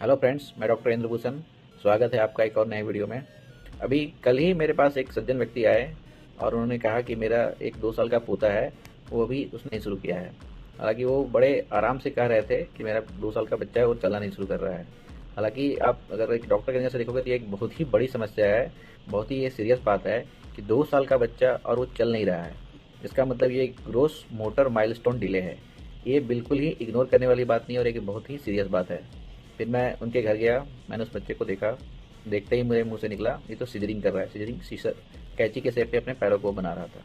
Hello friends, मैं doctor Indrabhushan. स्वागत है आपका एक और नए वीडियो में। अभी कल ही मेरे पास एक सज्जन व्यक्ति आए और उन्होंने कहा कि मेरा एक 2 साल का पोता है, वो अभी उसने नहीं शुरू किया है। हालांकि वो बड़े आराम से कह रहे थे कि मेरा 2 साल का बच्चा है और चलना नहीं शुरू कर रहा है। हालांकि आप अगर एक डॉक्टर की नज़र से देखोगे तो ये एक बहुत ही बड़ी समस्या है, बहुत ही ये सीरियस बात है कि 2 साल का बच्चा और वो चल नहीं रहा है। इसका मतलब ये ग्रोस मोटर माइलस्टोन डिले है। ये बिल्कुल ही इग्नोर करने वाली बात नहीं है और एक बहुत ही सीरियस बात है। फिर मैं उनके घर गया, मैंने उस बच्चे को देखा। देखते ही मेरे मुंह से निकला, ये तो सीजरिंग कर रहा है। सीजरिंग सीसर कैंची के शेप पे अपने पैरों को बना रहा था।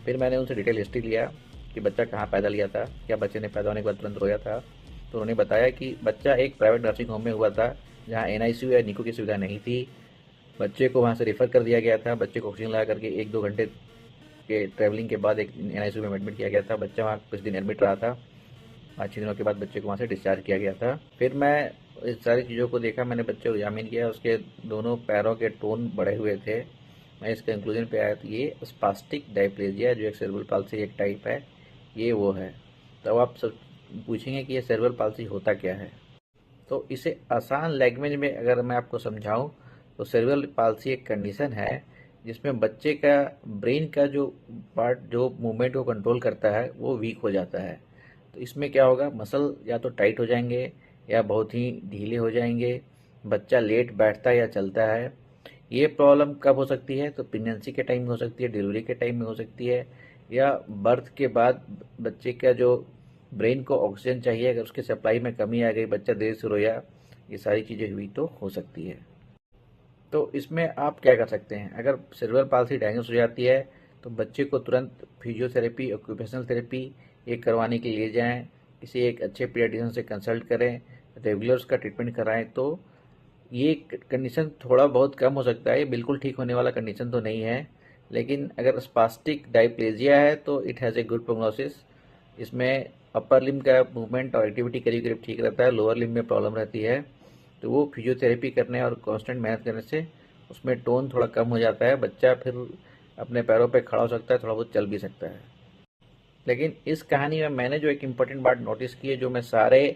फिर मैंने उनसे डिटेल हिस्ट्री लिया कि बच्चा कहाँ पैदा लिया था, क्या बच्चे ने पैदा होने के बाद तुरंत रोया था। तो उन्होंने बताया कि बच्चा एक प्राइवेट नर्सिंग होम में हुआ था, जहाँ एनआईसीयू या निको की सुविधा नहीं थी। बच्चे को वहाँ से रेफ़र कर दिया गया था। बच्चे को ऑक्सीजन लगा करके 1-2 घंटे के ट्रैवलिंग के बाद एक एनआईसीयू में एडमिट किया गया था। बच्चा वहाँ कुछ दिन एडमिट रहा था। 5-6 दिनों के बाद बच्चे को वहाँ से डिस्चार्ज किया गया था। फिर मैं इस सारी चीज़ों को देखा, मैंने बच्चे को एग्जामिन किया, उसके दोनों पैरों के टोन बढ़े हुए थे। मैं इस कंक्लूजन पे आया कि ये स्पास्टिक डायप्लेजिया, जो एक सेरेब्रल पाल्सी एक टाइप है, ये वो है। तो आप सब पूछेंगे कि ये सेरेब्रल पाल्सी होता क्या है। तो इसे आसान लैंग्वेज में अगर मैं आपको समझाऊं तो सेरेब्रल पाल्सी एक कंडीशन है जिसमें बच्चे का ब्रेन का जो पार्ट जो मूवमेंट को कंट्रोल करता है वो वीक हो जाता है। तो इसमें क्या होगा, मसल या तो टाइट हो जाएंगे या बहुत ही ढीले हो जाएंगे। बच्चा लेट बैठता है या चलता है। ये प्रॉब्लम कब हो सकती है, तो प्रेगनेंसी के टाइम में हो सकती है, डिलीवरी के टाइम में हो सकती है, या बर्थ के बाद बच्चे का जो ब्रेन को ऑक्सीजन चाहिए, अगर उसके सप्लाई में कमी आ गई, बच्चा देर से रोया, ये सारी चीज़ें हुई तो हो सकती है। तो इसमें आप क्या कर सकते हैं, अगर सेरेब्रल पाल्सी डायग्नोस हो जाती है तो बच्चे को तुरंत फिजियोथेरेपी, ऑक्यूपेशनल थेरेपी ये करवाने के लिए जाएं। किसी एक अच्छे पीडियाट्रिशियन से कंसल्ट करें, रेगुलर उसका ट्रीटमेंट कराएं। तो ये कंडीशन थोड़ा बहुत कम हो सकता है, ये बिल्कुल ठीक होने वाला कंडीशन तो नहीं है। लेकिन अगर स्पास्टिक डायप्लेजिया है तो it has a good prognosis. इसमें अपर लिम्ब का मूवमेंट और एक्टिविटी करीब करीब ठीक रहता है, लोअर लिम्ब में प्रॉब्लम रहती है। तो वो फिजियोथेरेपी करने और कांस्टेंट मेहनत करने से उसमें टोन थोड़ा कम हो जाता है। बच्चा फिर अपने पैरों पे खड़ा हो सकता है, थोड़ा बहुत चल भी सकता है। लेकिन इस कहानी में मैंने जो एक इम्पोर्टेंट बात नोटिस की है, जो मैं सारे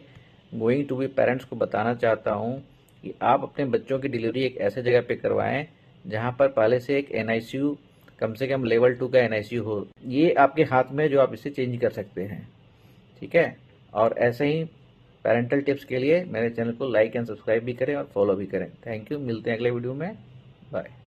गोइंग टू बी पेरेंट्स को बताना चाहता हूँ, कि आप अपने बच्चों की डिलीवरी एक ऐसे जगह पे करवाएं जहाँ पर पहले से एक एनआईसीयू, कम से कम लेवल 2 का एनआईसीयू हो। ये आपके हाथ में, जो आप इसे चेंज कर सकते हैं। ठीक है। और ऐसे ही पेरेंटल टिप्स के लिए मेरे चैनल को लाइक एंड सब्सक्राइब भी करें और फॉलो भी करें। थैंक यू, मिलते हैं अगले वीडियो में। बाय।